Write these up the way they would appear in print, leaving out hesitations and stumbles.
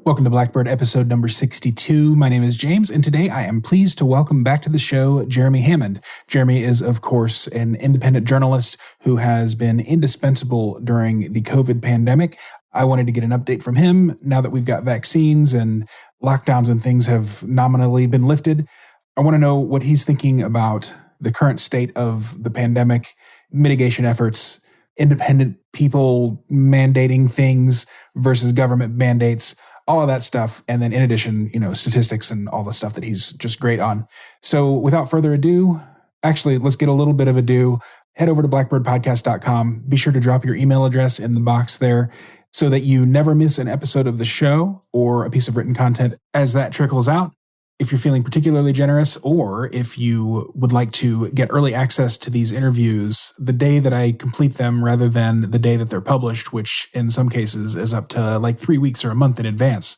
Welcome to Blackbird episode number 62. My name is James, and today I am pleased to welcome back to the show Jeremy Hammond. Jeremy is, of course, an independent journalist who has been indispensable during the COVID pandemic. I wanted to get an update from him now that we've got vaccines and lockdowns and things have nominally been lifted. I want to know what he's thinking about the current state of the pandemic, mitigation efforts, independent people mandating things versus government mandates, all of that stuff. And then in addition, statistics and all the stuff that he's just great on. So without further ado, actually, let's get a little bit of ado. Head over to blackbirdpodcast.com. Be sure to drop your email address in the box there so that you never miss an episode of the show or a piece of written content as that trickles out. If you're feeling particularly generous, or if you would like to get early access to these interviews the day that I complete them rather than the day that they're published, which in some cases is up to like 3 weeks or a month in advance.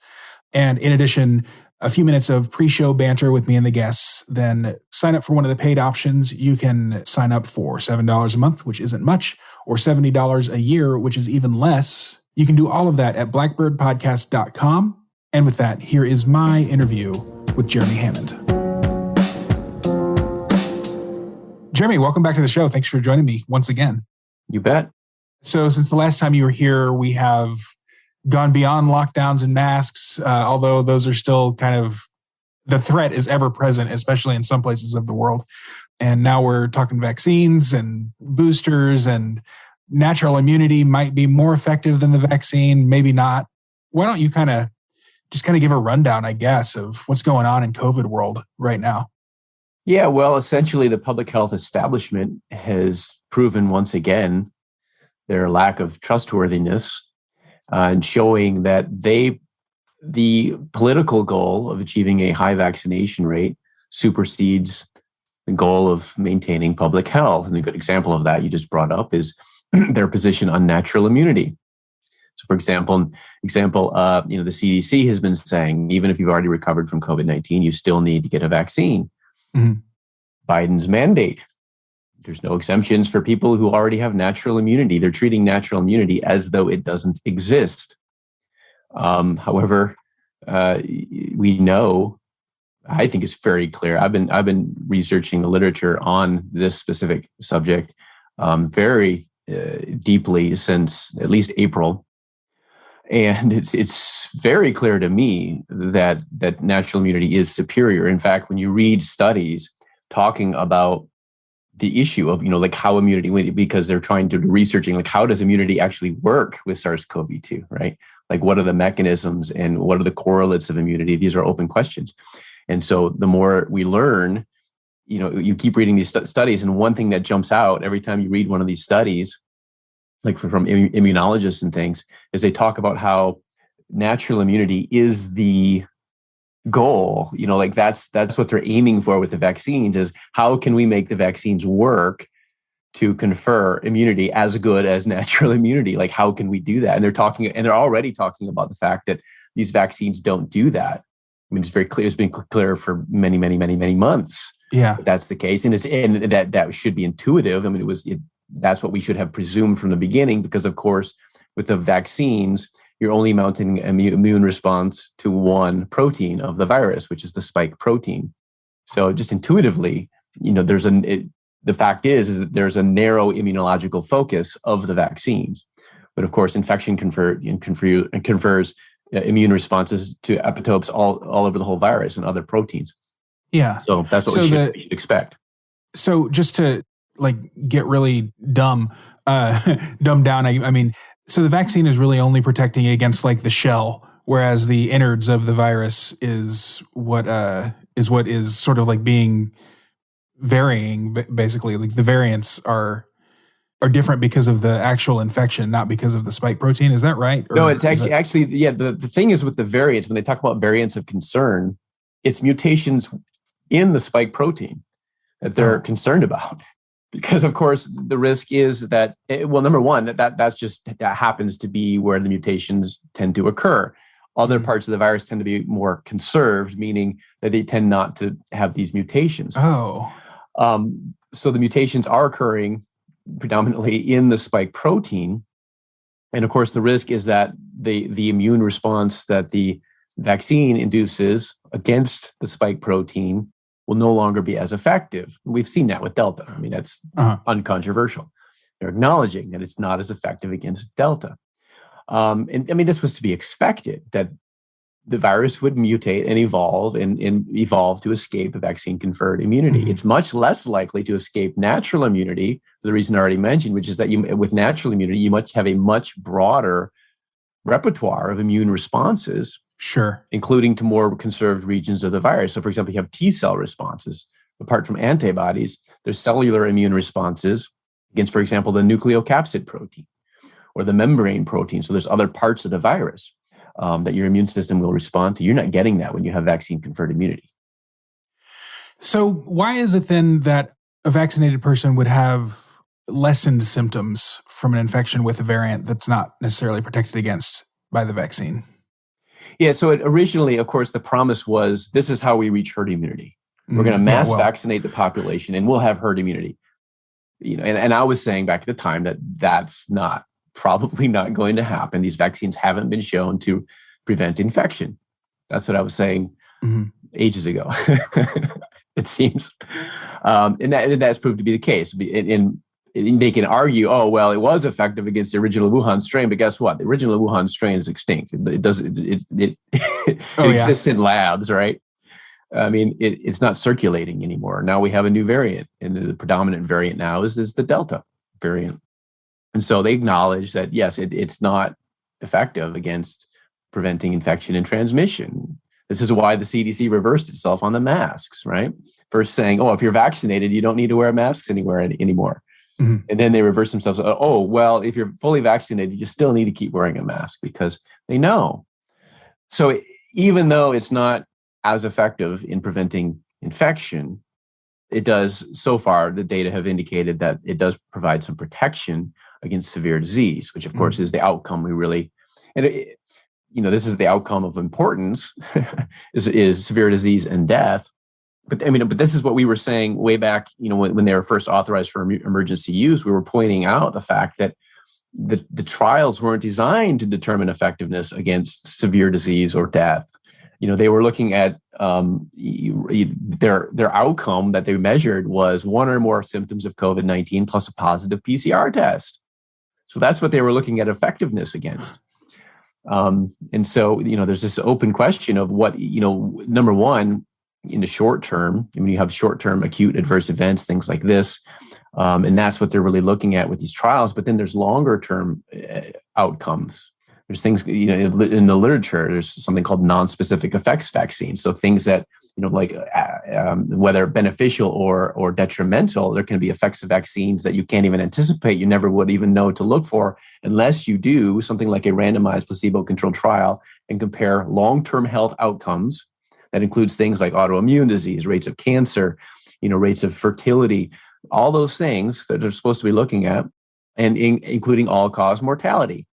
And in addition, a few minutes of pre-show banter with me and the guests, then sign up for one of the paid options. You can sign up for $7 a month, which isn't much, or $70 a year, which is even less. You can do all of that at blackbirdpodcast.com. And with that, here is my interview with Jeremy Hammond. Jeremy, welcome back to the show. Thanks for joining me once again. You bet. So since the last time you were here, we have gone beyond lockdowns and masks, although those are still kind of, the threat is ever present, especially in some places of the world. And now we're talking vaccines and boosters, and natural immunity might be more effective than the vaccine, maybe not. Why don't you just give a rundown, I guess, of what's going on in COVID world right now? Yeah, well, essentially the public health establishment has proven once again their lack of trustworthiness and showing that the political goal of achieving a high vaccination rate supersedes the goal of maintaining public health. And a good example of that you just brought up is their position on natural immunity. So, for example, the CDC has been saying, even if you've already recovered from COVID-19, you still need to get a vaccine. Mm-hmm. Biden's mandate. There's no exemptions for people who already have natural immunity. They're treating natural immunity as though it doesn't exist. However, we know, I think it's very clear. I've been researching the literature on this specific subject very deeply since at least April. And it's very clear to me that natural immunity is superior. In fact, when you read studies talking about the issue of, how immunity, because they're trying to do researching, how does immunity actually work with SARS-CoV-2, right? What are the mechanisms and what are the correlates of immunity? These are open questions. And so the more we learn, you keep reading these studies, and one thing that jumps out every time you read one of these studies, from immunologists and things, is they talk about how natural immunity is the goal. That's what they're aiming for with the vaccines, is how can we make the vaccines work to confer immunity as good as natural immunity? How can we do that? And they're already talking about the fact that these vaccines don't do that. I mean, it's very clear. It's been clear for many, many, many, many months. Yeah, that's the case, and that should be intuitive. I mean, that's what we should have presumed from the beginning, because of course, with the vaccines, you're only mounting an immune response to one protein of the virus, which is the spike protein. So just intuitively, the fact is that there's a narrow immunological focus of the vaccines. But of course, infection confers immune responses to epitopes all over the whole virus and other proteins. Yeah. So that's what we should expect. So just to get really dumbed down. I mean, so the vaccine is really only protecting against the shell, whereas the innards of the virus is what is sort of being varying, basically. The variants are different because of the actual infection, not because of the spike protein. Is that right? No, it's actually, the thing is with the variants, when they talk about variants of concern, it's mutations in the spike protein that they're concerned about. Because of course the risk is that, well, number one, that happens to be where the mutations tend to occur. Other parts of the virus tend to be more conserved, meaning that they tend not to have these mutations. Oh. So the mutations are occurring predominantly in the spike protein. And of course, the risk is that the immune response that the vaccine induces against the spike protein will no longer be as effective. We've seen that with Delta. I mean, that's uncontroversial. They're acknowledging that it's not as effective against Delta. And I mean, this was to be expected, that the virus would mutate and evolve to escape a vaccine-conferred immunity. Mm-hmm. It's much less likely to escape natural immunity, for the reason I already mentioned, which is that with natural immunity, you must have a much broader repertoire of immune responses, sure, including to more conserved regions of the virus. So, for example, you have T-cell responses. Apart from antibodies, there's cellular immune responses against, for example, the nucleocapsid protein or the membrane protein. So there's other parts of the virus that your immune system will respond to. You're not getting that when you have vaccine-conferred immunity. So why is it then that a vaccinated person would have lessened symptoms from an infection with a variant that's not necessarily protected against by the vaccine? Yeah, so originally, of course, the promise was, this is how we reach herd immunity. We're going to mass vaccinate the population and we'll have herd immunity. And I was saying back at the time that that's probably not going to happen. These vaccines haven't been shown to prevent infection. That's what I was saying ages ago, it seems. And that's proved to be the case. And they can argue, oh, well, it was effective against the original Wuhan strain, but guess what? The original Wuhan strain is extinct. It exists in labs, right? I mean, it's not circulating anymore. Now we have a new variant, and the predominant variant now is the Delta variant. And so they acknowledge that, yes, it's not effective against preventing infection and transmission. This is why the CDC reversed itself on the masks, right? First saying, oh, if you're vaccinated, you don't need to wear masks anymore. Mm-hmm. And then they reverse themselves. Oh, well, if you're fully vaccinated, you still need to keep wearing a mask, because they know. So even though it's not as effective in preventing infection, it does, so far, the data have indicated that it does provide some protection against severe disease, which of course is the outcome we really, and this is the outcome of importance, is severe disease and death. But this is what we were saying way back, when they were first authorized for emergency use. We were pointing out the fact that the trials weren't designed to determine effectiveness against severe disease or death. They were looking at their outcome that they measured was one or more symptoms of COVID-19 plus a positive PCR test. So that's what they were looking at effectiveness against. And so, there's this open question of what, number one, in the short term, you have short-term acute adverse events, things like this. And that's what they're really looking at with these trials. But then there's longer-term outcomes. There's things, in the literature, there's something called non-specific effects vaccines. So things that, whether beneficial or detrimental, there can be effects of vaccines that you can't even anticipate. You never would even know to look for unless you do something like a randomized placebo-controlled trial and compare long-term health outcomes. That includes things like autoimmune disease, rates of cancer, rates of fertility, all those things that they're supposed to be looking at, and including all-cause mortality.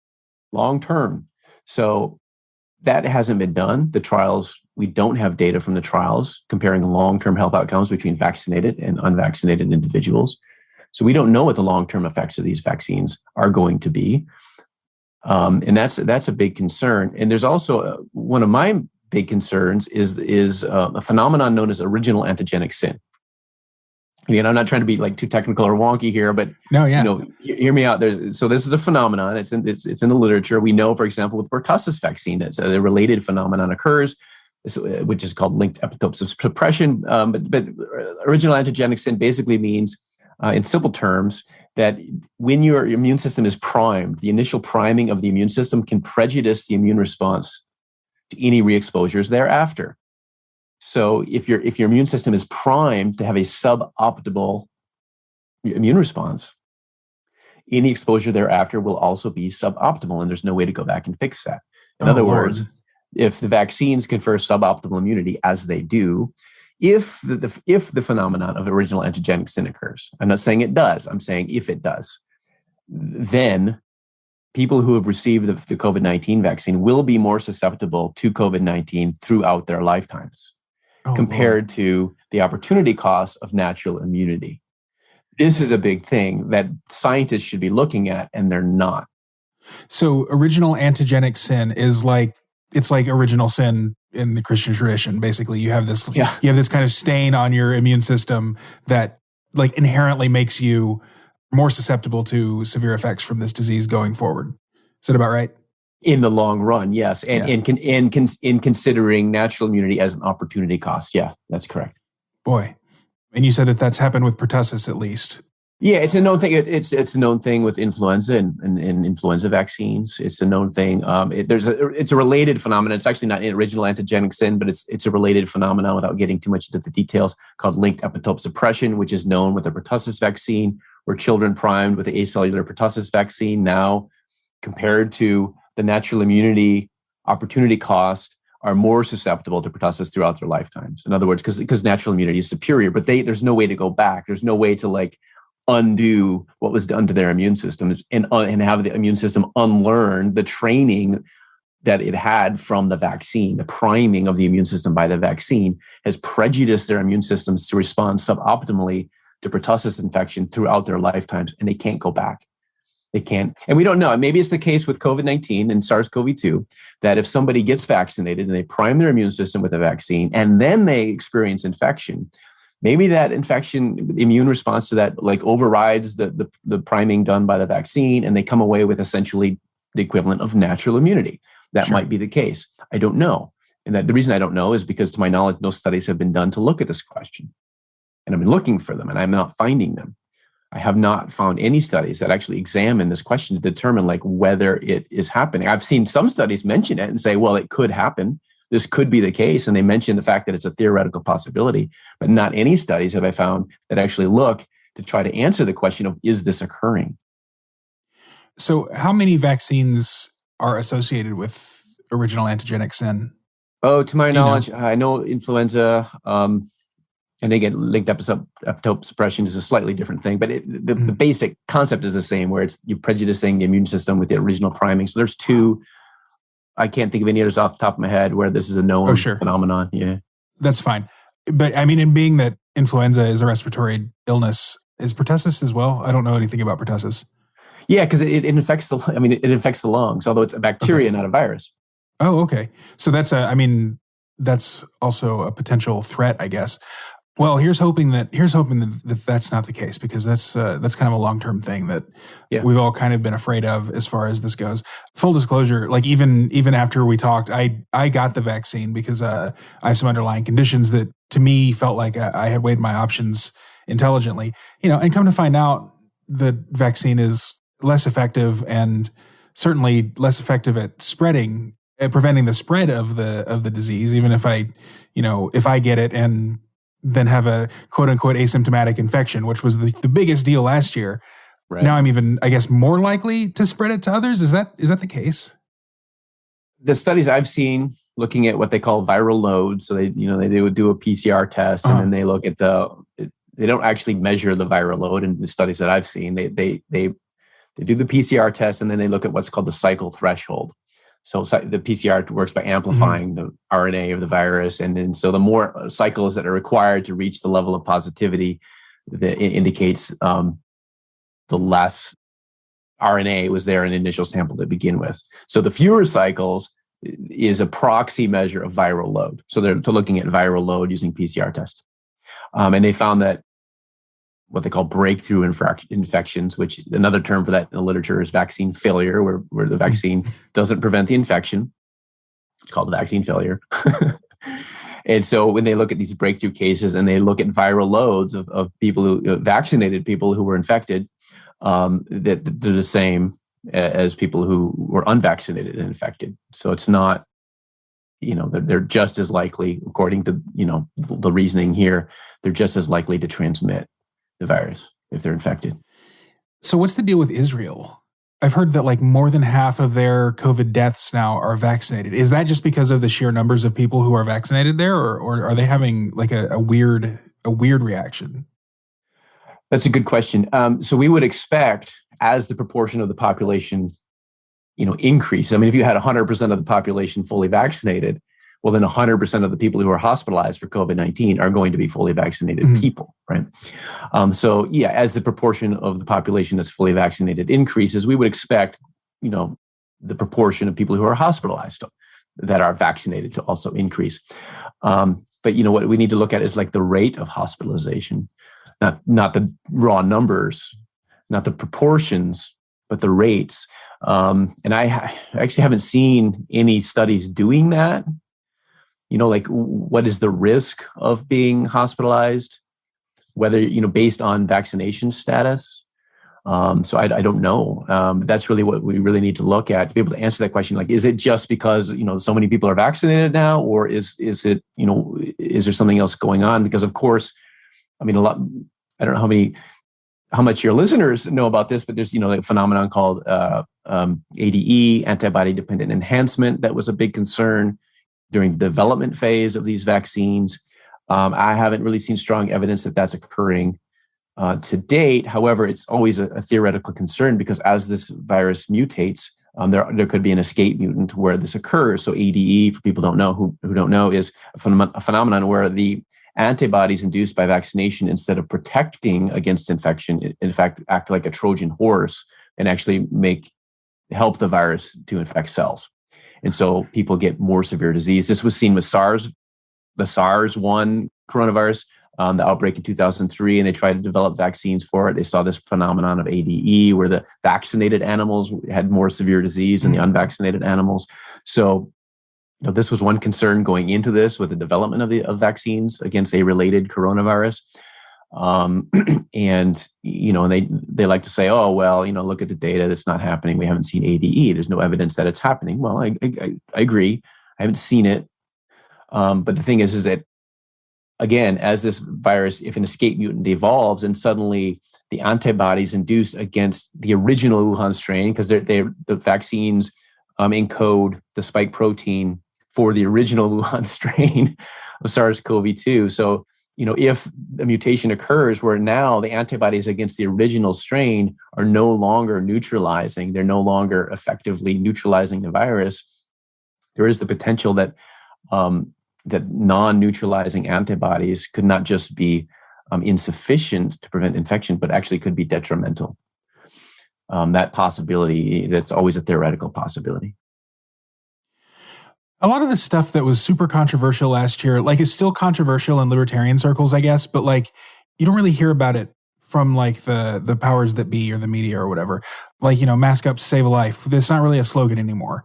Long term. So that hasn't been done. The trials, we don't have data from the trials comparing long-term health outcomes between vaccinated and unvaccinated individuals. So we don't know what the long-term effects of these vaccines are going to be. And that's a big concern. And there's also one of my big concerns is a phenomenon known as original antigenic sin. Again, I'm not trying to be too technical or wonky here, but hear me out. So this is a phenomenon. It's in the literature. We know, for example, with pertussis vaccine, that a related phenomenon occurs, which is called linked epitopes of suppression. But original antigenic sin basically means, in simple terms, that when your immune system is primed, the initial priming of the immune system can prejudice the immune response to any re-exposures thereafter. So if your immune system is primed to have a suboptimal immune response, any exposure thereafter will also be suboptimal, and there's no way to go back and fix that. In other words, if the vaccines confer suboptimal immunity, as they do, if the phenomenon of original antigenic sin occurs, I'm not saying it does, I'm saying if it does, then people who have received the COVID-19 vaccine will be more susceptible to COVID-19 throughout their lifetimes compared to the opportunity cost of natural immunity. This is a big thing that scientists should be looking at, and they're not. So original antigenic sin is it's like original sin in the Christian tradition. Basically, you have this kind of stain on your immune system that like inherently makes you more susceptible to severe effects from this disease going forward. Is that about right? In the long run, yes. And in considering natural immunity as an opportunity cost. Yeah, that's correct. Boy. And you said that that's happened with pertussis at least. Yeah, it's a known thing. It's a known thing with influenza and influenza vaccines. It's a known thing. It's a related phenomenon. It's actually not an original antigenic sin, but it's a related phenomenon without getting too much into the details, called linked epitope suppression, which is known with the pertussis vaccine, where children primed with the acellular pertussis vaccine now, compared to the natural immunity opportunity cost, are more susceptible to pertussis throughout their lifetimes. In other words, because natural immunity is superior, but there's no way to go back. There's no way to like undo what was done to their immune systems and have the immune system unlearn the training that it had from the vaccine. The priming of the immune system by the vaccine has prejudiced their immune systems to respond suboptimally to pertussis infection throughout their lifetimes, and they can't go back. They can't. And we don't know. Maybe it's the case with COVID-19 and SARS-CoV-2 that if somebody gets vaccinated and they prime their immune system with a vaccine and then they experience infection, maybe that infection, the immune response to that, like overrides the priming done by the vaccine, and they come away with essentially the equivalent of natural immunity. That might be the case. I don't know. And the reason I don't know is because, to my knowledge, no studies have been done to look at this question. And I've been looking for them, and I'm not finding them. I have not found any studies that actually examine this question to determine like whether it is happening. I've seen some studies mention it and say, well, it could happen. This could be the case. And they mention the fact that it's a theoretical possibility, but not any studies have I found that actually look to try to answer the question of, is this occurring? So how many vaccines are associated with original antigenic sin? Oh, to my knowledge, I know influenza, and again, linked epitope suppression is a slightly different thing, but the basic concept is the same, where you're prejudicing the immune system with the original priming. So there's two. I can't think of any others off the top of my head where this is a known phenomenon. Yeah, that's fine. But I mean, in being that influenza is a respiratory illness, is pertussis as well? I don't know anything about pertussis. Yeah, because it infects it infects the lungs, although it's a bacteria, not a virus. Oh, okay. So that's also a potential threat, I guess. Well, here's hoping that that's not the case, because that's kind of a long-term thing that we've all kind of been afraid of as far as this goes. Full disclosure, like even after we talked, I got the vaccine because I have some underlying conditions that to me felt like I had weighed my options intelligently, and come to find out the vaccine is less effective, and certainly less effective at preventing the spread of the disease, even if I get it and then have a quote unquote asymptomatic infection, which was the biggest deal last year. Right. Now I'm even, I guess, more likely to spread it to others. Is that the case? The studies I've seen looking at what they call viral load. So they would do a PCR test, and then they look at they don't actually measure the viral load in the studies that I've seen. They do the PCR test, and then they look at what's called the cycle threshold. So the PCR works by amplifying the RNA of the virus. And then so the more cycles that are required to reach the level of positivity, that indicates the less RNA was there in the initial sample to begin with. So the fewer cycles is a proxy measure of viral load. So they're looking at viral load using PCR tests. And they found that what they call breakthrough infections, which another term for that in the literature is vaccine failure, where the vaccine doesn't prevent the infection. It's called vaccine failure. And so when they look at these breakthrough cases and they look at viral loads of people who vaccinated people who were infected, that they're the same as people who were unvaccinated and infected. So it's not, they're just as likely, according to, the reasoning here, they're just as likely to transmit the virus if they're infected. So what's the deal with Israel? I've heard that like more than half of their COVID deaths now are vaccinated. Is that just because of the sheer numbers of people who are vaccinated there, or are they having like a weird reaction? That's a good question. So we would expect, as the proportion of the population, increase. I mean, if you had 100% of the population fully vaccinated, well, then 100% of the people who are hospitalized for COVID-19 are going to be fully vaccinated people, right? So yeah, as the proportion of the population that's fully vaccinated increases, we would expect, the proportion of people who are hospitalized that are vaccinated to also increase. But what we need to look at is like the rate of hospitalization, not the raw numbers, not the proportions, but the rates. And I actually haven't seen any studies doing that. Like what is the risk of being hospitalized, whether, based on vaccination status. So I don't know. That's really what we really need to look at to be able to answer that question. Like, is it just because, so many people are vaccinated now, or is it, is there something else going on? Because of course, I mean, I don't know how much your listeners know about this, but there's, a phenomenon called ADE, antibody-dependent enhancement. That was a big concern during the development phase of these vaccines. I haven't really seen strong evidence that that's occurring to date. However, it's always a theoretical concern because as this virus mutates, there could be an escape mutant where this occurs. So ADE, for people who don't know, is a phenomenon where the antibodies induced by vaccination, instead of protecting against infection, in fact, act like a Trojan horse and actually help the virus to infect cells. And so people get more severe disease. This was seen with the SARS-1 coronavirus, the outbreak in 2003, and they tried to develop vaccines for it. They saw this phenomenon of ADE where the vaccinated animals had more severe disease than the unvaccinated animals. So this was one concern going into this with the development of vaccines against a related coronavirus. And they like to say, oh, well, look at the data. That's not happening. We haven't seen ADE. There's no evidence that it's happening. Well, I agree. I haven't seen it. But the thing is that, again, as this virus, if an escape mutant evolves and suddenly the antibodies induced against the original Wuhan strain, because the vaccines encode the spike protein for the original Wuhan strain of SARS-CoV-2. So, if a mutation occurs where now the antibodies against the original strain are no longer neutralizing, they're no longer effectively neutralizing the virus, there is the potential that that non-neutralizing antibodies could not just be insufficient to prevent infection, but actually could be detrimental. That possibility, that's always a theoretical possibility. A lot of the stuff that was super controversial last year, like, is still controversial in libertarian circles, I guess, but like, you don't really hear about it from like the powers that be or the media or whatever. Like, mask up, save a life. That's not really a slogan anymore.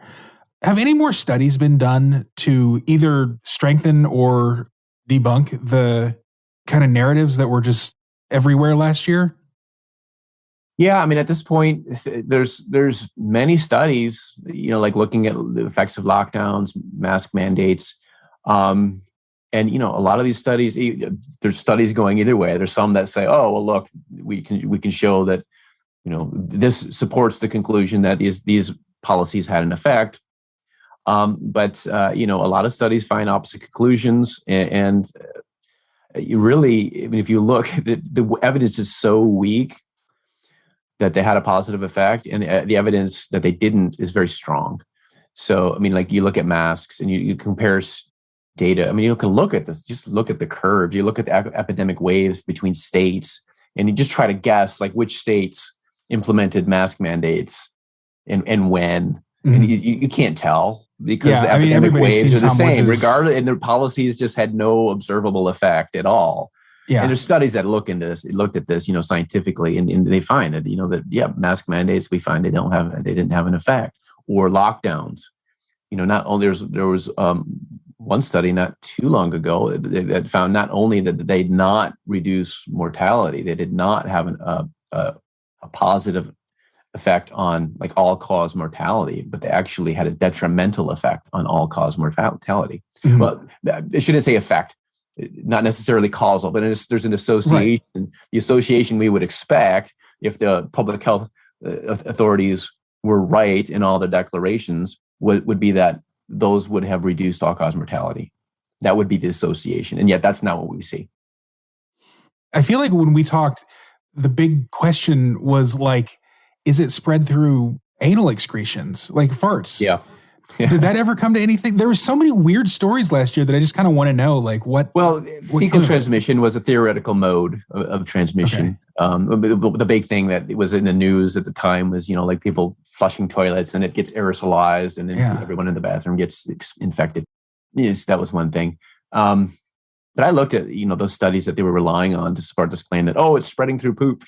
Have any more studies been done to either strengthen or debunk the kind of narratives that were just everywhere last year? Yeah, I mean, at this point, there's many studies, like looking at the effects of lockdowns, mask mandates, and a lot of these studies, there's studies going either way. There's some that say, oh, well, look, we can show that, this supports the conclusion that these policies had an effect. But a lot of studies find opposite conclusions, and you really, I mean, if you look, the evidence is so weak that they had a positive effect, and the evidence that they didn't is very strong. So, I mean, like, you look at masks and you compare data. I mean, you can look at this, just look at the curve. You look at the epidemic waves between states, and you just try to guess like which states implemented mask mandates and when. Mm-hmm. And you can't tell because the epidemic waves are the same, regardless, and their policies just had no observable effect at all. Yeah. And there's studies that looked at this, scientifically, and they find that, that mask mandates, we find they didn't have an effect. Or lockdowns, not only there was one study not too long ago that found not only that they did not reduce mortality, they did not have a positive effect on like all-cause mortality, but they actually had a detrimental effect on all-cause mortality. Mm-hmm. Well, I shouldn't say effect. Not necessarily causal, but there's an association. Right. The association we would expect if the public health authorities were right in all their declarations would be that those would have reduced all-cause mortality. That would be the association. And yet that's not what we see. I feel like when we talked, the big question was like, is it spread through anal excretions, like farts? Yeah. Did that ever come to anything? There were so many weird stories last year that I just kind of want to know, like what. Well, fecal transmission was a theoretical mode of transmission. Okay. The big thing that was in the news at the time was, like people flushing toilets and it gets aerosolized and then everyone in the bathroom gets infected. Yes, that was one thing. But I looked at, those studies that they were relying on to support this claim that, it's spreading through poop,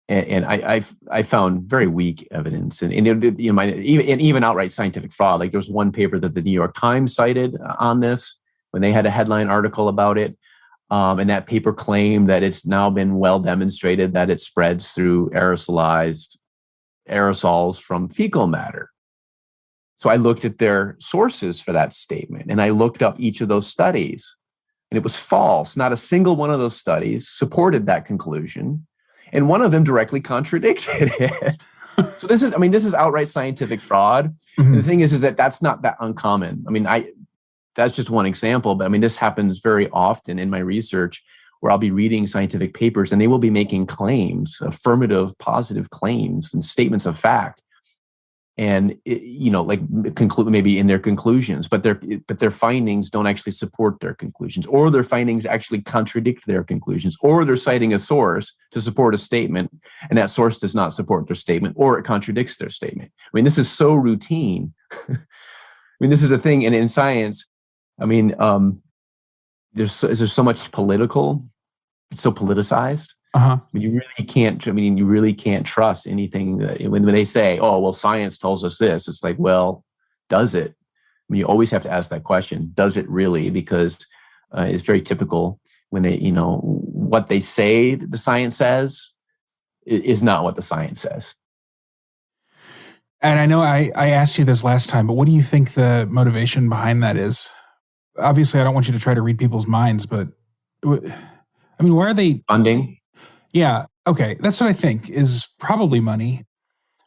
and I found very weak evidence and even outright scientific fraud. Like there was one paper that the New York Times cited on this when they had a headline article about it. And that paper claimed that it's now been well demonstrated that it spreads through aerosols from fecal matter. So I looked at their sources for that statement and I looked up each of those studies and it was false. Not a single one of those studies supported that conclusion. And one of them directly contradicted it. So this is outright scientific fraud. Mm-hmm. And the thing is that that's not that uncommon. That's just one example, but this happens very often in my research where I'll be reading scientific papers and they will be making claims, affirmative, positive claims and statements of fact. And conclude maybe in their conclusions, but their findings don't actually support their conclusions, or their findings actually contradict their conclusions, or they're citing a source to support a statement, and that source does not support their statement, or it contradicts their statement. This is so routine. This is a thing, and in science, there's so much political. It's so politicized. Uh-huh. You really can't trust anything when they say, "Oh, well, science tells us this." It's like, well, does it? You always have to ask that question: does it really? Because it's very typical when they, what they say the science says is not what the science says. And I know I asked you this last time, but what do you think the motivation behind that is? Obviously, I don't want you to try to read people's minds, but why are they funding? Yeah. Okay. That's what I think is probably money.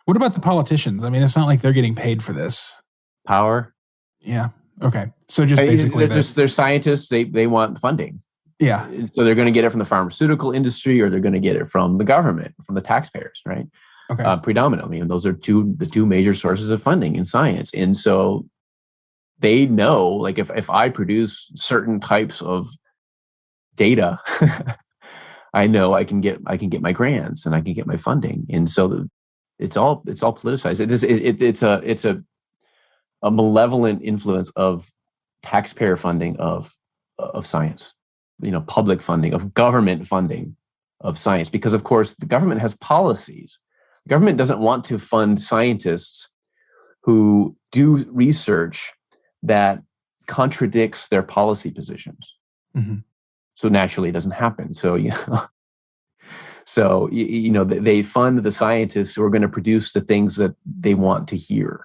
What about the politicians? It's not like they're getting paid for this. Power. Yeah. Okay. So just basically they're scientists. They want funding. Yeah. So they're going to get it from the pharmaceutical industry or they're going to get it from the government, from the taxpayers, right? Okay. Predominantly. And those are the two major sources of funding in science. And so they know, like if I produce certain types of data, I know I can get my grants and I can get my funding, and so it's all politicized. It's a malevolent influence of taxpayer funding of science, public funding, of government funding of science, because of course the government has policies. The government doesn't want to fund scientists who do research that contradicts their policy positions. Mm-hmm. So naturally, it doesn't happen. So, they fund the scientists who are going to produce the things that they want to hear.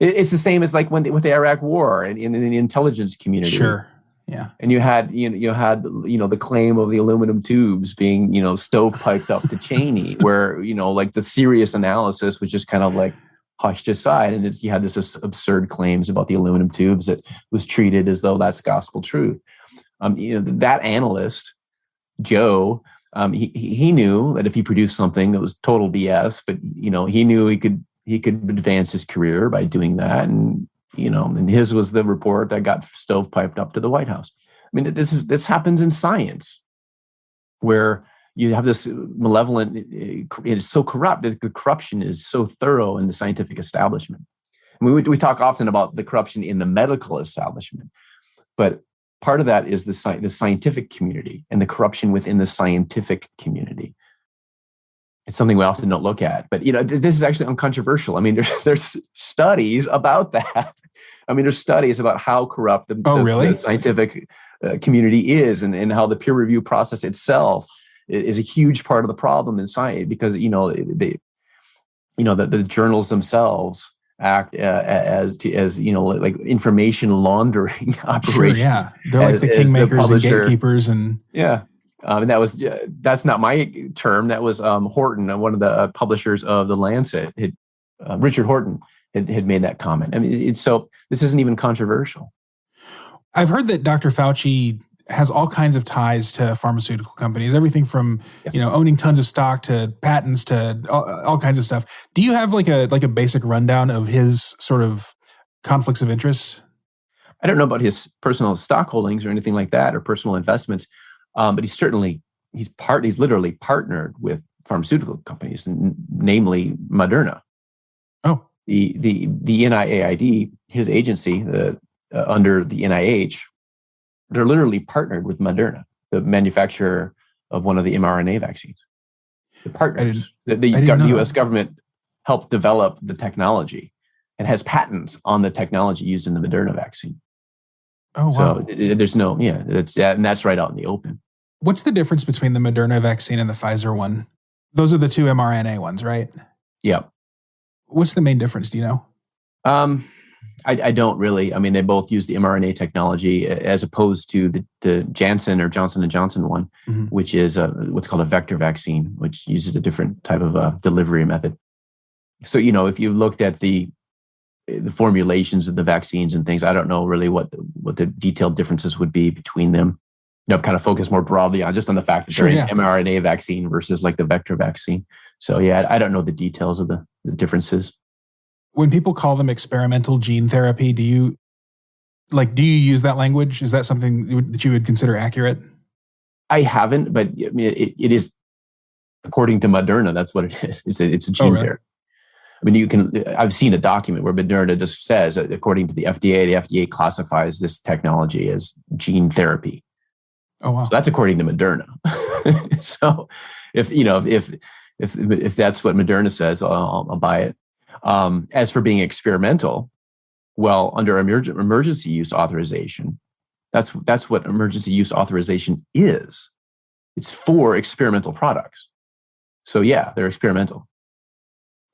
It's the same as like with the Iraq War and in the intelligence community. Sure. Yeah. And you had the claim of the aluminum tubes being, stovepiped up to Cheney, where, like the serious analysis was just kind of like hushed aside. And you had this absurd claims about the aluminum tubes that was treated as though that's gospel truth. That analyst, Joe, he knew that if he produced something that was total BS, but he knew he could advance his career by doing that, and his was the report that got stovepiped up to the White House. This happens in science, where you have this malevolent. It's so corrupt. The corruption is so thorough in the scientific establishment. We talk often about the corruption in the medical establishment, but part of that is the scientific community and the corruption within the scientific community. It's something we often don't look at, but this is actually uncontroversial. There's studies about that. There's studies about how corrupt the scientific community is, and how the peer review process itself is a huge part of the problem in science, because the journals themselves act as like information laundering operations. Sure, yeah, they're like the kingmakers and gatekeepers, and yeah. And that's not my term. That was Horton, one of the publishers of the Lancet. Richard Horton had made that comment. I mean, so this isn't even controversial. I've heard that Dr. Fauci has all kinds of ties to pharmaceutical companies, everything from owning tons of stock to patents to all kinds of stuff. Do you have like a basic rundown of his sort of conflicts of interest? I don't know about his personal stock holdings or anything like that, or personal investments, but he's literally partnered with pharmaceutical companies, namely Moderna. Oh, the NIAID, his agency under the NIH, they're literally partnered with Moderna, the manufacturer of one of the mRNA vaccines. The partners, the U.S. government helped develop the technology and has patents on the technology used in the Moderna vaccine. Oh, wow. So there's and that's right out in the open. What's the difference between the Moderna vaccine and the Pfizer one? Those are the two mRNA ones, right? Yeah. What's the main difference? Do you know? I don't really. I mean, they both use the mRNA technology as opposed to the Janssen or Johnson & Johnson one, which is what's called a vector vaccine, which uses a different type of delivery method. So, if you looked at the formulations of the vaccines and things, I don't know really what the detailed differences would be between them. I've kind of focused more broadly on the fact that they're an mRNA vaccine versus like the vector vaccine. So I don't know the details of the differences. When people call them experimental gene therapy, do you use that language? Is that something that you would consider accurate? I haven't, but I mean, it is, according to Moderna, that's what it is. It's a gene therapy. I mean, I've seen a document where Moderna just says, according to the FDA classifies this technology as gene therapy. Oh, wow. So that's according to Moderna. So if that's what Moderna says, I'll buy it. As for being experimental, well, under emergency use authorization, that's what emergency use authorization is. It's for experimental products. So they're experimental.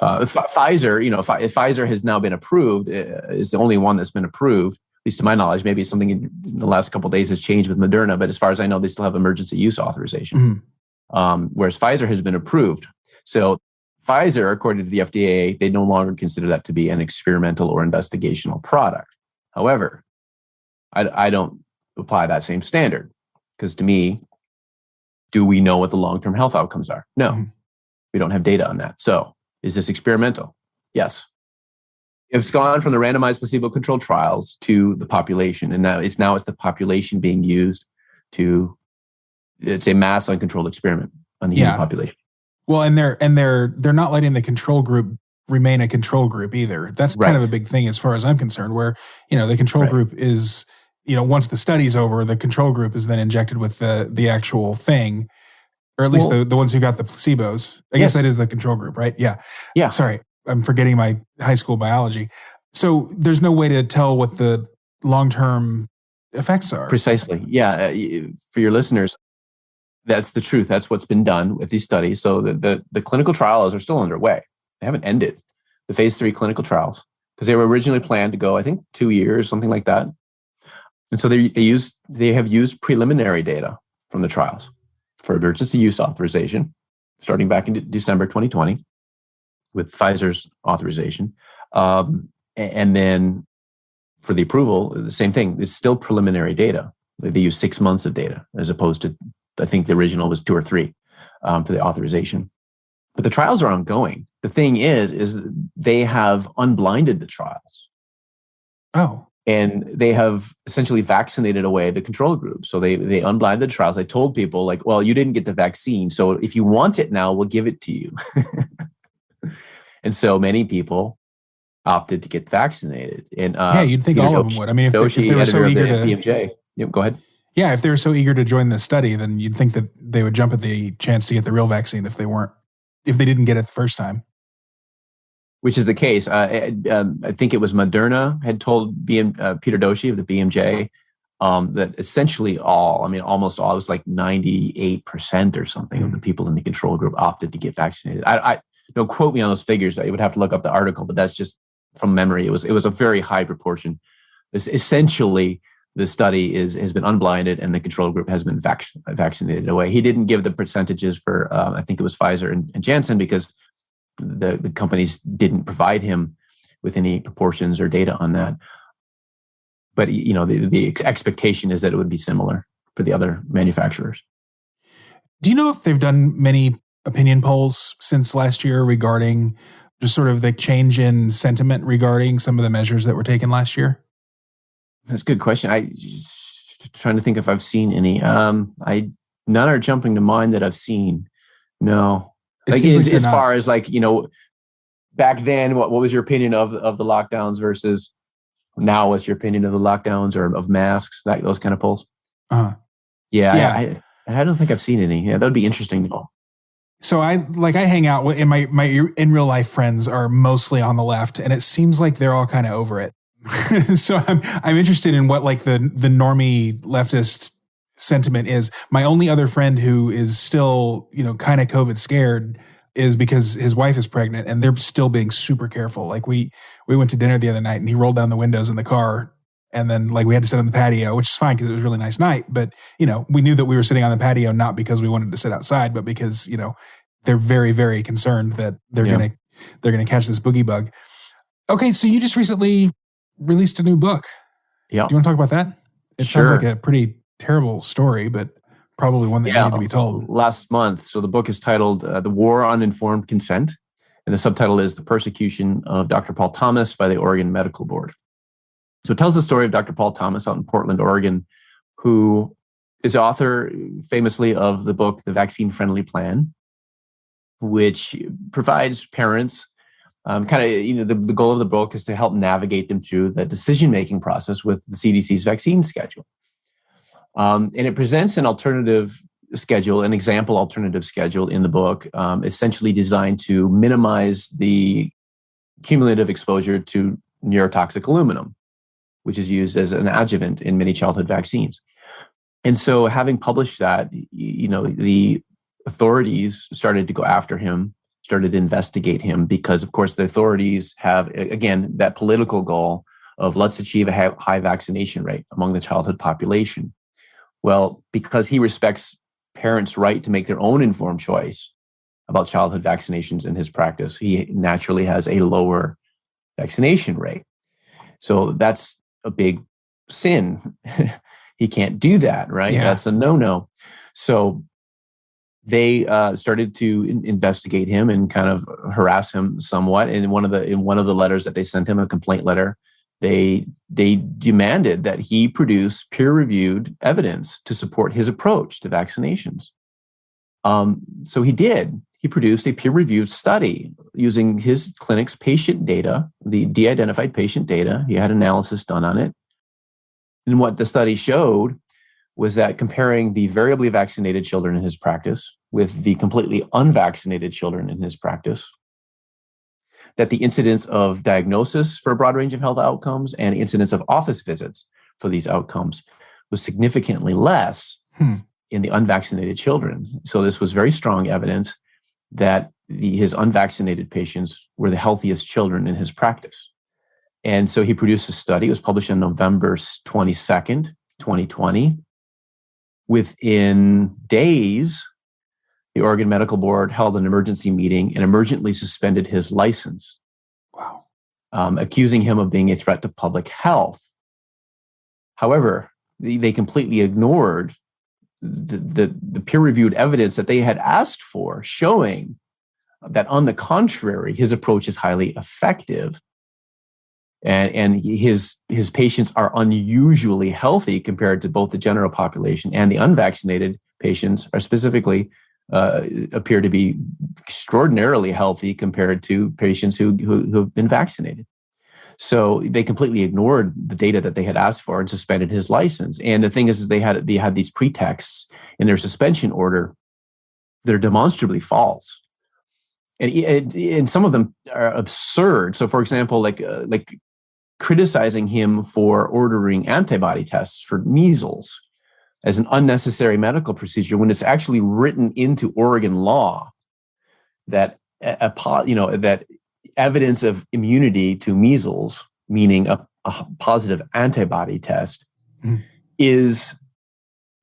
Pfizer, if Pfizer has now been approved, is the only one that's been approved, at least to my knowledge. Maybe something in the last couple of days has changed with Moderna, but as far as I know, they still have emergency use authorization. Whereas Pfizer has been approved. So Pfizer, according to the FDA, they no longer consider that to be an experimental or investigational product. However, I don't apply that same standard, because to me, do we know what the long-term health outcomes are? No, we don't have data on that. So is this experimental? Yes. It's gone from the randomized placebo-controlled trials to the population, and now it's the population being used it's a mass uncontrolled experiment on the human population. Well, and they're not letting the control group remain a control group either. That's kind of a big thing as far as I'm concerned, where the control group is once the study's over, the control group is then injected with the actual thing, or at least the ones who got the placebos. I guess that is the control group, right? Yeah. Yeah. Sorry, I'm forgetting my high school biology. So there's no way to tell what the long-term effects are. Precisely. Yeah. For your listeners, that's the truth. That's what's been done with these studies. So the clinical trials are still underway. They haven't ended, the phase 3 clinical trials, because they were originally planned to go, I think, 2 years, something like that. And so they have used preliminary data from the trials for emergency use authorization, starting back in December 2020 with Pfizer's authorization. And then for the approval, the same thing. It's still preliminary data. They use 6 months of data as opposed to, I think the original was 2 or 3 for the authorization. But the trials are ongoing. The thing is they have unblinded the trials. Oh. And they have essentially vaccinated away the control group. So they unblinded the trials. They told people, like, well, you didn't get the vaccine, so if you want it now, we'll give it to you. And so many people opted to get vaccinated. And you'd think all of them would. I mean, if they were so eager to BMJ. Yep, go ahead. Yeah, if they were so eager to join the study, then you'd think that they would jump at the chance to get the real vaccine if they didn't get it the first time. Which is the case. I think it was Moderna had told Peter Doshi of the BMJ that essentially almost all, it was like 98% or something of the people in the control group opted to get vaccinated. I don't quote me on those figures. I would have to look up the article, but that's just from memory. It was a very high proportion. Essentially, the study has been unblinded and the control group has been vaccinated away. He didn't give the percentages for, I think it was Pfizer and Janssen, because the companies didn't provide him with any proportions or data on that. But the expectation is that it would be similar for the other manufacturers. Do you know if they've done many opinion polls since last year regarding just sort of the change in sentiment regarding some of the measures that were taken last year? That's a good question. I just trying to think if I've seen any. None are jumping to mind that I've seen. No, as far as back then, what was your opinion of the lockdowns versus now? What's your opinion of the lockdowns or of masks? Those kind of polls. Yeah. I don't think I've seen any. Yeah, that would be interesting to know. So I hang out with, and my in real life friends are mostly on the left, and it seems like they're all kind of over it. So I'm interested in what the normie leftist sentiment is. My only other friend who is still kind of COVID scared is because his wife is pregnant, and they're still being super careful. We went to dinner the other night, and he rolled down the windows in the car. And then we had to sit on the patio, which is fine because it was a really nice night. But, we knew that we were sitting on the patio, not because we wanted to sit outside, but because, they're very, very concerned that they're going to catch this boogie bug. Okay. So you just recently released a new book. Yeah. Do you want to talk about that? It sounds like a pretty terrible story, but probably one that needed to be told. Last month. So the book is titled The War on Informed Consent. And the subtitle is The Persecution of Dr. Paul Thomas by the Oregon Medical Board. So it tells the story of Dr. Paul Thomas out in Portland, Oregon, who is author famously of the book, The Vaccine Friendly Plan, which provides parents the goal of the book is to help navigate them through the decision-making process with the CDC's vaccine schedule. And it presents an alternative schedule, an example alternative schedule in the book, essentially designed to minimize the cumulative exposure to neurotoxic aluminum, which is used as an adjuvant in many childhood vaccines. And so having published that, the authorities started to go after him, started to investigate him because, of course, the authorities have, again, that political goal of let's achieve a high vaccination rate among the childhood population. Well, because he respects parents' right to make their own informed choice about childhood vaccinations in his practice, he naturally has a lower vaccination rate. So that's a big sin. He can't do that, right? Yeah. That's a no-no. So they started to investigate him and kind of harass him somewhat. And in one of the letters that they sent him, a complaint letter, they demanded that he produce peer-reviewed evidence to support his approach to vaccinations. So he did. He produced a peer-reviewed study using his clinic's patient data, the de-identified patient data. He had analysis done on it. And what the study showed was that comparing the variably vaccinated children in his practice with the completely unvaccinated children in his practice, that the incidence of diagnosis for a broad range of health outcomes and incidence of office visits for these outcomes was significantly less in the unvaccinated children. So this was very strong evidence that his unvaccinated patients were the healthiest children in his practice. And so he produced a study. It was published on November 22nd, 2020. Within days, the Oregon Medical Board held an emergency meeting and emergently suspended his license. Wow. Accusing him of being a threat to public health. However, they completely ignored the peer-reviewed evidence that they had asked for, showing that, on the contrary, his approach is highly effective. And his patients are unusually healthy compared to both the general population, and the unvaccinated patients are specifically appear to be extraordinarily healthy compared to patients who have been vaccinated. So they completely ignored the data that they had asked for and suspended his license. And the thing is they had these pretexts in their suspension order that are demonstrably false. And some of them are absurd. So, for example, like criticizing him for ordering antibody tests for measles as an unnecessary medical procedure when it's actually written into Oregon law that that evidence of immunity to measles, meaning a positive antibody test, is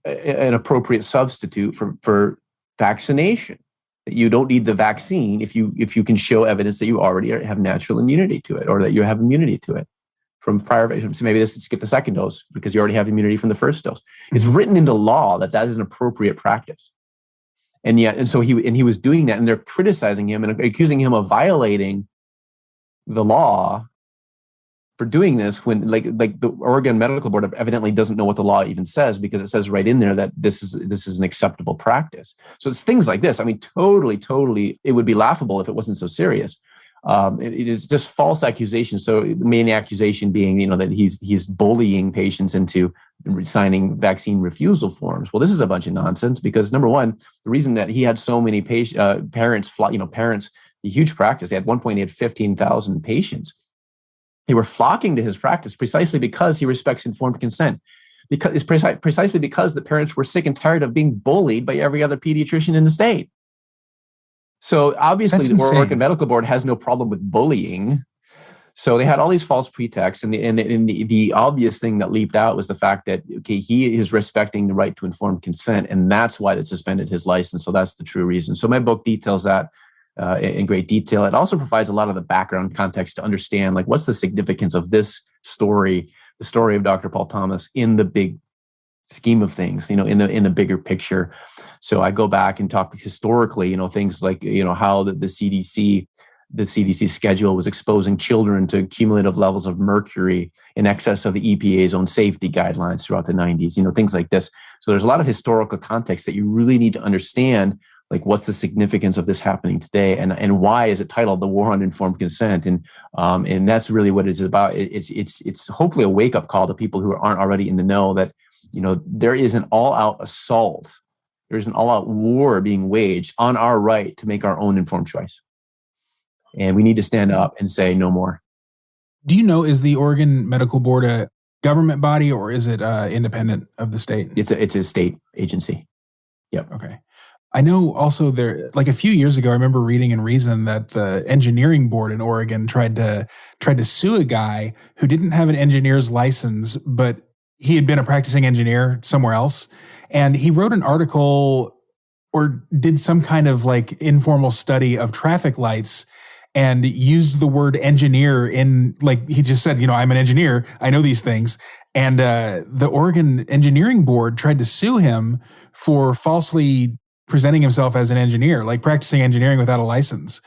an appropriate substitute for vaccination. that you don't need the vaccine if you can show evidence that you already have natural immunity to it, or that you have immunity to it from prior. So maybe this skip the second dose because you already have immunity from the first dose. Mm-hmm. It's written into law that is an appropriate practice. And so he was doing that, and they're criticizing him and accusing him of violating the law for doing this, when like the Oregon Medical Board evidently doesn't know what the law even says, because it says right in there that this is an acceptable practice. So it's things like this. I mean, totally, it would be laughable if it wasn't so serious. It is just false accusations. So the main accusation being, that he's bullying patients into signing vaccine refusal forms. Well, this is a bunch of nonsense, because number one, the reason that he had so many parents, a huge practice, he had 1 point, he had 15,000 patients. They were flocking to his practice precisely because he respects informed consent. Because it's precisely because the parents were sick and tired of being bullied by every other pediatrician in the state. So obviously, the Oregon Medical Board has no problem with bullying. So they had all these false pretexts, and the obvious thing that leaped out was the fact that he is respecting the right to informed consent, and that's why they suspended his license. So that's the true reason. So my book details that in great detail. It also provides a lot of the background context to understand, like, what's the significance of this story, the story of Dr. Paul Thomas, in the big scheme of things, in the bigger picture. So I go back and talk historically, things like, how the CDC schedule was exposing children to cumulative levels of mercury in excess of the EPA's own safety guidelines throughout the 90s, things like this. So there's a lot of historical context that you really need to understand, like, what's the significance of this happening today, and why is it titled The War on Informed Consent? And that's really what it's about. It's hopefully a wake-up call to people who aren't already in the know that, there is an all-out assault. There's an all-out war being waged on our right to make our own informed choice. And we need to stand up and say no more. Do you know, is the Oregon Medical Board a government body, or is it independent of the state? It's a state agency. Yep. Okay. I know also there, like a few years ago, I remember reading in Reason that the engineering board in Oregon tried to sue a guy who didn't have an engineer's license, but he had been a practicing engineer somewhere else. And he wrote an article or did some kind of like informal study of traffic lights and used the word engineer in, like, he just said, I'm an engineer, I know these things. And the Oregon Engineering Board tried to sue him for falsely presenting himself as an engineer, like practicing engineering without a license.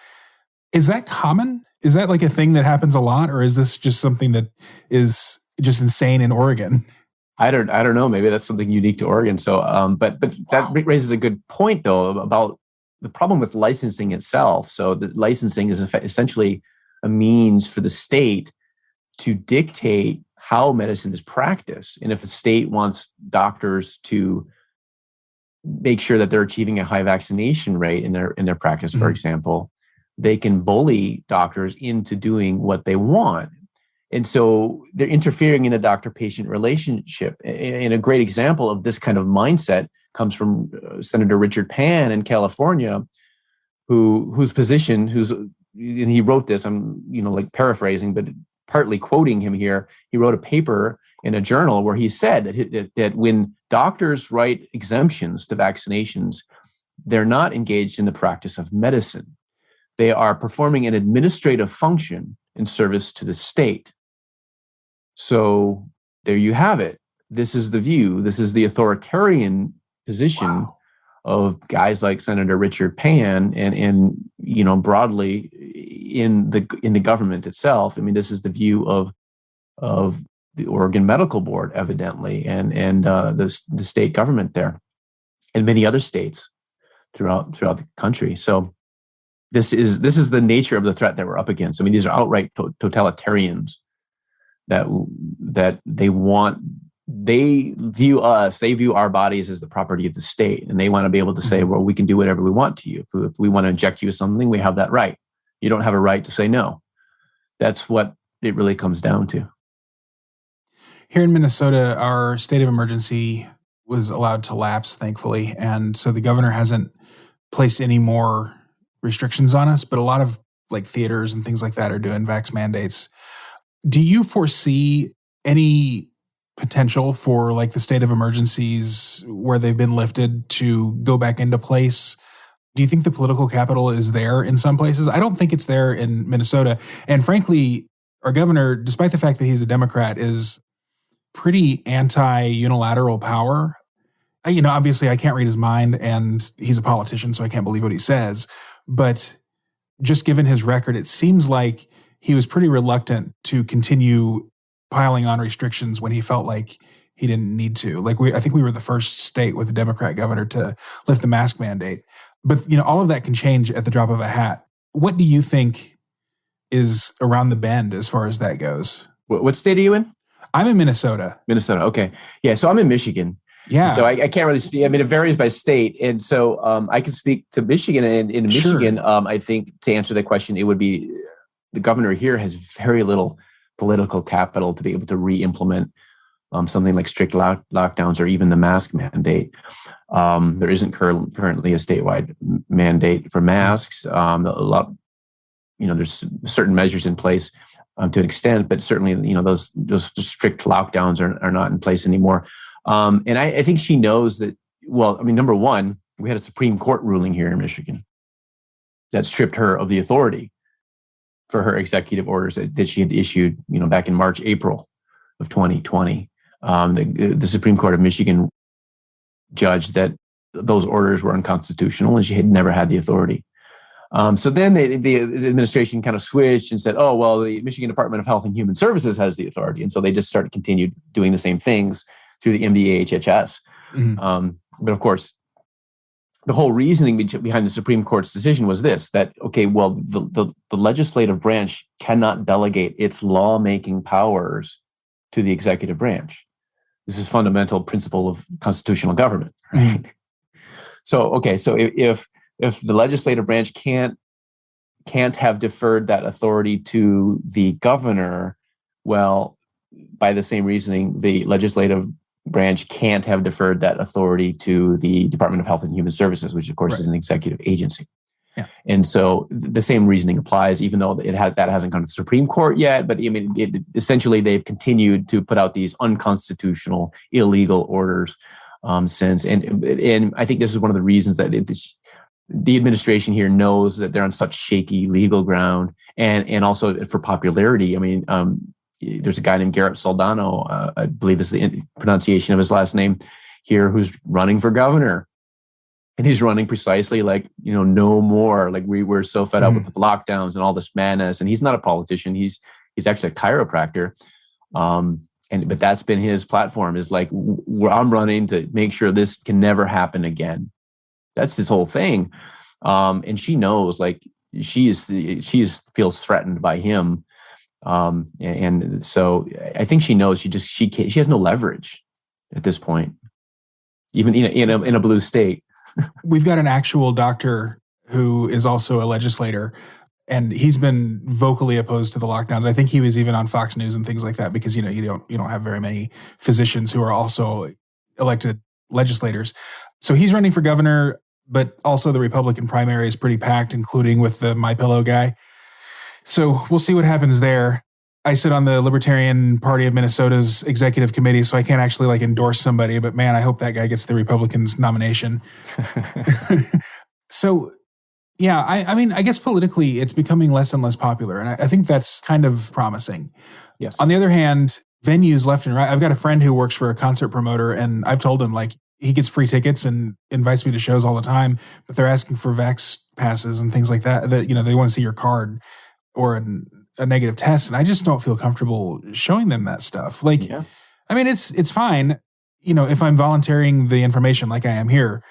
Is that common? Is that like a thing that happens a lot, or is this just something that is just insane in Oregon? I don't know. Maybe that's something unique to Oregon. So, but that raises a good point, though, about the problem with licensing itself. So the licensing is essentially a means for the state to dictate how medicine is practiced. And if the state wants doctors to make sure that they're achieving a high vaccination rate in their practice, for example, they can bully doctors into doing what they want. And so they're interfering in the doctor-patient relationship. And a great example of this kind of mindset comes from Senator Richard Pan in California, whose position, and he wrote this, I'm like paraphrasing, but partly quoting him here. He wrote a paper in a journal where he said that when doctors write exemptions to vaccinations, they're not engaged in the practice of medicine. They are performing an administrative function in service to the state. So there you have it. This is the view. This is the authoritarian position of guys like Senator Richard Pan and broadly in the government itself. I mean, this is the view of the Oregon Medical Board, evidently, and the state government there, and many other states throughout the country. So this is the nature of the threat that we're up against. I mean, these are outright totalitarians that they view our bodies as the property of the state, and they want to be able to say, well, we can do whatever we want to you. If we want to inject you with something, we have that right. You don't have a right to say no. That's what it really comes down to. Here in Minnesota, our state of emergency was allowed to lapse, thankfully. And so the governor hasn't placed any more restrictions on us, but a lot of like theaters and things like that are doing vax mandates. Do you foresee any potential for like the state of emergencies where they've been lifted to go back into place Do you think the political capital is there in some places? I don't think it's there in Minnesota. And frankly, our governor, despite the fact that he's a Democrat, is pretty anti-unilateral power. Obviously I can't read his mind, and he's a politician, so I can't believe what he says. But just given his record, it seems like he was pretty reluctant to continue piling on restrictions when he felt like he didn't need to. Like I think we were the first state with a Democrat governor to lift the mask mandate. But all of that can change at the drop of a hat. What do you think is around the bend as far as that goes? What state are you in? I'm in Minnesota. Minnesota. Okay. Yeah. So I'm in Michigan. Yeah. So I can't really speak. I mean, it varies by state. And so I can speak to Michigan. And in Michigan, sure. I think to answer that question, it would be the governor here has very little political capital to be able to re-implement something like strict lockdowns or even the mask mandate. There isn't currently a statewide mandate for masks. There's certain measures in place to an extent, but certainly, those strict lockdowns are not in place anymore. And I think she knows that, number one, we had a Supreme Court ruling here in Michigan that stripped her of the authority for her executive orders that she had issued, back in March, April of 2020. The Supreme Court of Michigan judged that those orders were unconstitutional and she had never had the authority. So then the administration kind of switched and said, oh, well, the Michigan Department of Health and Human Services has the authority. And so they just continued doing the same things through the MDHHS. Mm-hmm. But of course, the whole reasoning behind the Supreme Court's decision was this, that, okay, well, the legislative branch cannot delegate its lawmaking powers to the executive branch. This is a fundamental principle of constitutional government, right? Mm-hmm. So if the legislative branch can't have deferred that authority to the governor, well, by the same reasoning, the legislative branch can't have deferred that authority to the Department of Health and Human Services, which of course right. is an executive agency. Yeah. And so the same reasoning applies, even though that hasn't gone to the Supreme Court yet. But essentially, they've continued to put out these unconstitutional, illegal orders since. And I think this is one of the reasons that the administration here knows that they're on such shaky legal ground, and also for popularity. There's a guy named Garrett Soldano, I believe is the pronunciation of his last name here, who's running for governor. And he's running precisely like, no more. Like we're so fed up with the lockdowns and all this madness. And he's not a politician. He's actually a chiropractor. But that's been his platform, is like, I'm running to make sure this can never happen again. That's his whole thing. And she knows, like, she feels threatened by him. And so I think she knows she has no leverage at this point, even in a blue state. We've got an actual doctor who is also a legislator, and he's been vocally opposed to the lockdowns. I think he was even on Fox News and things like that, because you don't have very many physicians who are also elected legislators. So he's running for governor, but also the Republican primary is pretty packed, including with the MyPillow guy. So we'll see what happens there. I sit on the Libertarian Party of Minnesota's executive committee, so I can't actually endorse somebody, but man, I hope that guy gets the Republicans' nomination. So, yeah, I guess politically it's becoming less and less popular, and I think that's kind of promising. Yes. On the other hand, venues left and right. I've got a friend who works for a concert promoter, and I've told him, he gets free tickets and invites me to shows all the time, but they're asking for vax passes and things like that, they want to see your card or a negative test. And I just don't feel comfortable showing them that stuff. It's fine, if I'm volunteering the information like I am here,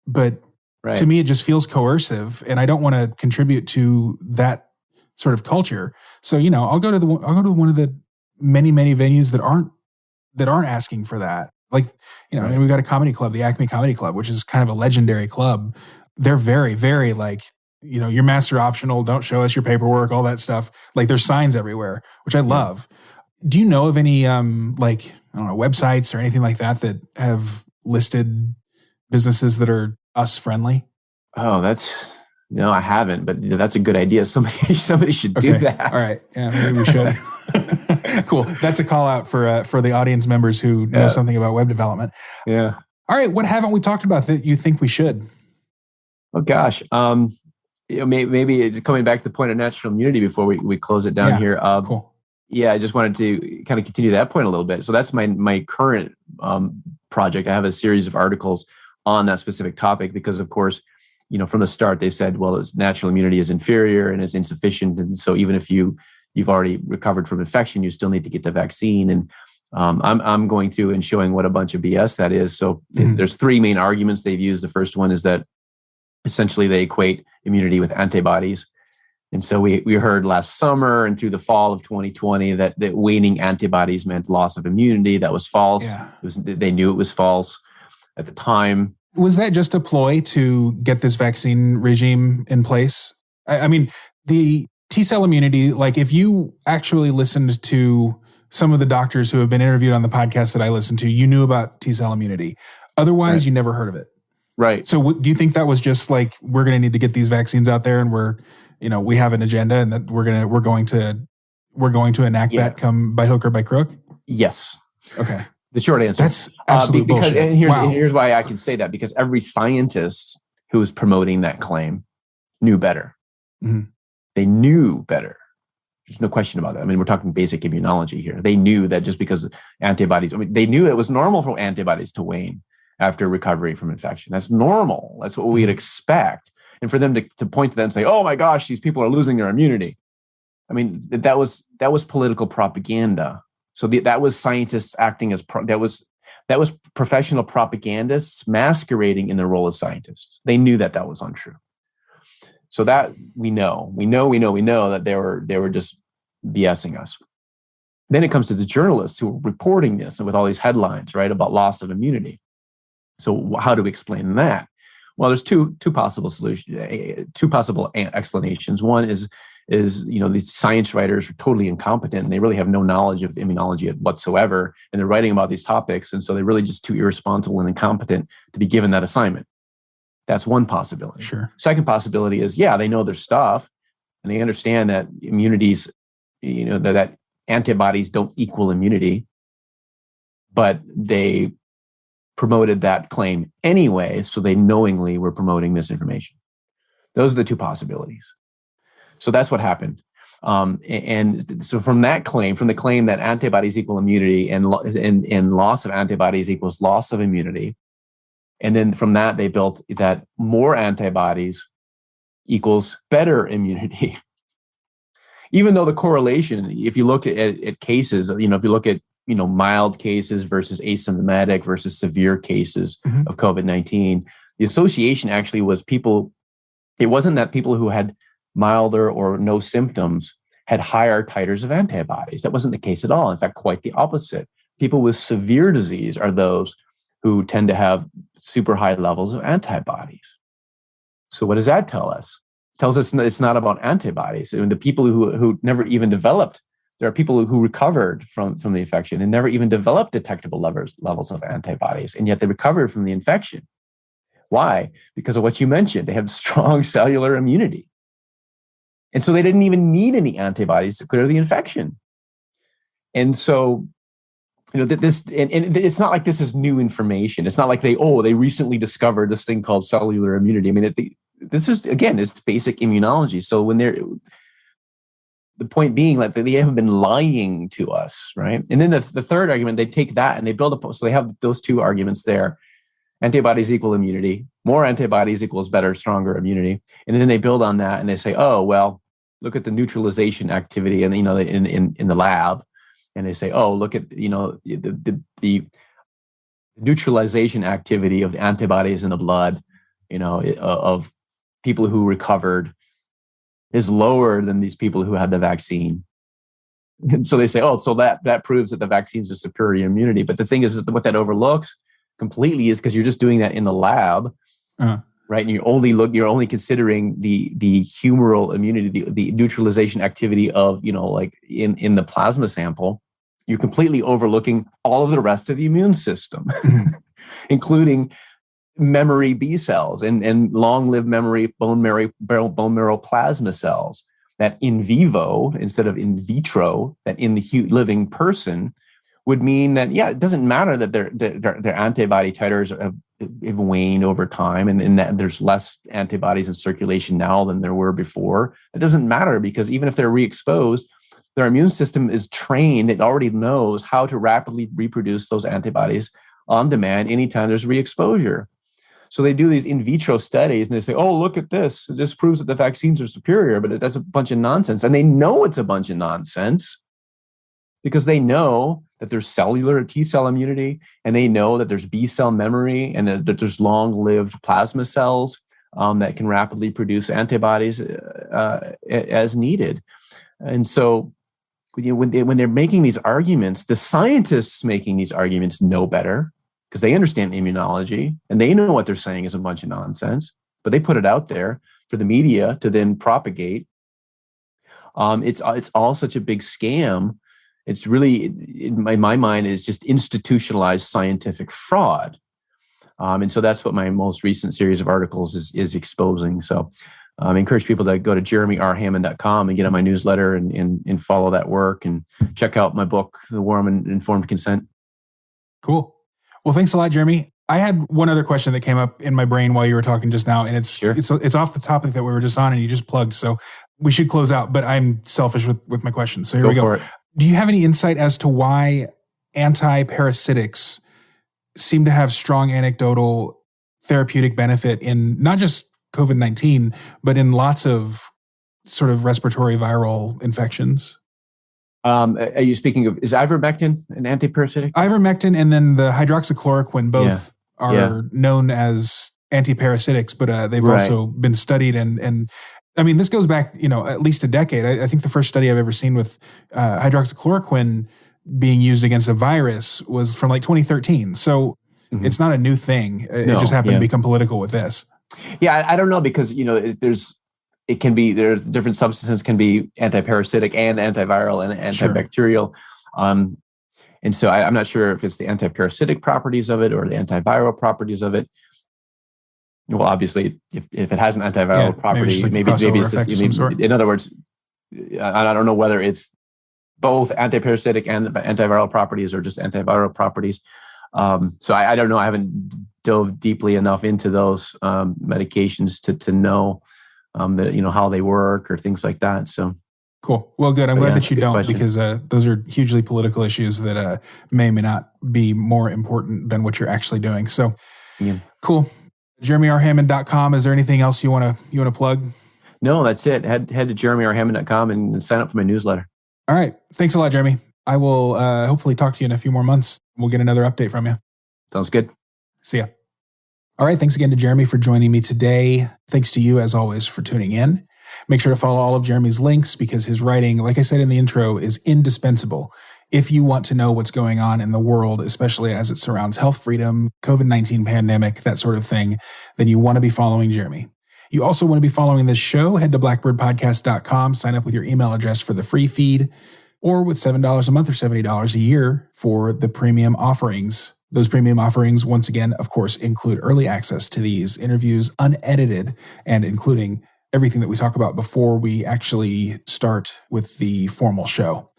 but right. To me, it just feels coercive, and I don't want to contribute to that sort of culture. So, I'll go to one of the many, many venues that aren't asking for that. Right. We've got a comedy club, the Acme Comedy Club, which is kind of a legendary club. They're very, very your master optional, don't show us your paperwork, all that stuff. There's signs everywhere, which I love. Do you know of any, websites or anything like that have listed businesses that are us friendly? Oh, no, I haven't, but that's a good idea. Somebody should do that. All right. Yeah, maybe we should. Cool. That's a call out for the audience members who know something about web development. Yeah. All right. What haven't we talked about that you think we should? Oh gosh. Maybe it's coming back to the point of natural immunity before we close it down here. Cool. Yeah, I just wanted to kind of continue that point a little bit. So that's my current project. I have a series of articles on that specific topic because, of course, from the start they said, well, it's natural immunity is inferior and is insufficient, and so even if you've already recovered from infection, you still need to get the vaccine. And I'm going through and showing what a bunch of BS that is. So there's three main arguments they've used. The first one is that essentially they equate immunity with antibodies. And so we heard last summer and through the fall of 2020 that waning antibodies meant loss of immunity. That was false. Yeah. They knew it was false at the time. Was that just a ploy to get this vaccine regime in place? I mean, the T-cell immunity, like if you actually listened to some of the doctors who have been interviewed on the podcast that I listened to, you knew about T-cell immunity. Otherwise, You never heard of it. Right. So do you think that was just like, we're going to need to get these vaccines out there and we have an agenda and that we're going to enact that come by hook or by crook? Yes. Okay. The short answer. That's absolute bullshit. And here's why I can say that, because every scientist who was promoting that claim knew better. Mm-hmm. They knew better. There's no question about that. I mean, we're talking basic immunology here. They knew that just because antibodies, they knew it was normal for antibodies to wane after recovery from infection. That's normal. That's what we'd expect. And for them to point to that and say, "Oh my gosh, these people are losing their immunity," I mean, that was political propaganda. So that was scientists acting as that was professional propagandists masquerading in the role of scientists. They knew that was untrue. So that we know that they were just BSing us. Then it comes to the journalists who are reporting this and with all these headlines, right, about loss of immunity. So how do we explain that? Well, there's two possible solutions, two possible explanations. One is these science writers are totally incompetent and they really have no knowledge of immunology whatsoever, and they're writing about these topics, and so they're really just too irresponsible and incompetent to be given that assignment. That's one possibility. Sure. Second possibility is, they know their stuff and they understand that immunities, that antibodies don't equal immunity, but they promoted that claim anyway, so they knowingly were promoting misinformation. Those are the two possibilities. So that's what happened. And so from the claim that antibodies equal immunity and loss of antibodies equals loss of immunity, and then from that they built that more antibodies equals better immunity. Even though the correlation, if you look at cases, if you look at mild cases versus asymptomatic versus severe cases of COVID-19, the association actually was it wasn't that people who had milder or no symptoms had higher titers of antibodies. That wasn't the case at all. In fact, quite the opposite. People with severe disease are those who tend to have super high levels of antibodies. So what does that tell us? It tells us it's not about antibodies. I mean, the people who never even developed, there are people who recovered from the infection and never even developed detectable levels of antibodies, and yet they recovered from the infection. Why? Because of what you mentioned. They have strong cellular immunity. And so they didn't even need any antibodies to clear the infection. And so, this, and it's not like this is new information. It's not like they recently discovered this thing called cellular immunity. I mean, this is, again, it's basic immunology. So the point being that they have been lying to us, right? And then the third argument, they take that and they build up. So they have those two arguments there. Antibodies equal immunity. More antibodies equals better, stronger immunity. And then they build on that and they say, oh, well, look at the neutralization activity and in the lab. And they say, oh, look at the neutralization activity of the antibodies in the blood, of people who recovered is lower than these people who had the vaccine. And so they say, oh, so that proves that the vaccines are superior immunity. But the thing is, what that overlooks completely is because you're just doing that in the lab, right? And you're only considering the humoral immunity, the neutralization activity of, like in the plasma sample. You're completely overlooking all of the rest of the immune system, including memory B cells and long-lived memory bone marrow plasma cells that in vivo instead of in vitro, that in the living person would mean that, yeah, it doesn't matter that their antibody titers have waned over time, and that there's less antibodies in circulation now than there were before. It doesn't matter, because even if they're re-exposed, their immune system is trained. It already knows how to rapidly reproduce those antibodies on demand anytime there's re-exposure. So they do these in vitro studies and they say, oh, look at this. This proves that the vaccines are superior, but that's a bunch of nonsense. And they know it's a bunch of nonsense because they know that there's cellular T-cell immunity, and they know that there's B-cell memory, and that there's long-lived plasma cells that can rapidly produce antibodies as needed. And so when they're making these arguments, the scientists making these arguments know better, because they understand immunology and they know what they're saying is a bunch of nonsense, but they put it out there for the media to then propagate. It's all such a big scam. It's really, in my mind, is just institutionalized scientific fraud. And so that's what my most recent series of articles is exposing. So I encourage people to go to jeremyrhammond.com and get on my newsletter and follow that work, and check out my book, The War on Informed Consent. Cool. Well, thanks a lot, Jeremy. I had one other question that came up in my brain while you were talking just now, and it's off the topic that we were just on, and you just plugged. So we should close out, but I'm selfish with my question. So here we go. Do you have any insight as to why anti-parasitics seem to have strong anecdotal therapeutic benefit in not just COVID-19, but in lots of sort of respiratory viral infections? Are you speaking of, is ivermectin an antiparasitic? Ivermectin and then the hydroxychloroquine both are known as antiparasitics, but they've also been studied. And I mean, this goes back, at least a decade. I think the first study I've ever seen with hydroxychloroquine being used against a virus was from like 2013. So it's not a new thing. It just happened to become political with this. Yeah, I don't know, because, there's different substances can be antiparasitic and antiviral and antibacterial. Sure. And so I'm not sure if it's the antiparasitic properties of it or the antiviral properties of it. Well, obviously, if it has an antiviral property, maybe it's just, in other words, I don't know whether it's both antiparasitic and antiviral properties or just antiviral properties. So I don't know. I haven't dove deeply enough into those medications to know how they work or things like that. So cool. Well, good. I'm glad that you don't, because those are hugely political issues that may or may not be more important than what you're actually doing. So cool. JeremyRHammond.com. Is there anything else you want to plug? No, that's it. Head to JeremyRHammond.com and sign up for my newsletter. All right. Thanks a lot, Jeremy. I will hopefully talk to you in a few more months. We'll get another update from you. Sounds good. See ya. All right. Thanks again to Jeremy for joining me today. Thanks to you, as always, for tuning in. Make sure to follow all of Jeremy's links, because his writing, like I said in the intro, is indispensable if you want to know what's going on in the world, especially as it surrounds health freedom, COVID-19 pandemic, that sort of thing. Then you want to be following Jeremy. You also want to be following this show. Head to blackbirdpodcast.com, sign up with your email address for the free feed, or with $7 a month or $70 a year for the premium offerings. Those premium offerings, once again, of course, include early access to these interviews, unedited, and including everything that we talk about before we actually start with the formal show.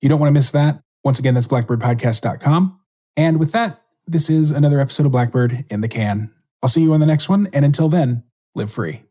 You don't want to miss that. Once again, that's blackbirdpodcast.com. And with that, this is another episode of Blackbird in the can. I'll see you on the next one. And until then, live free.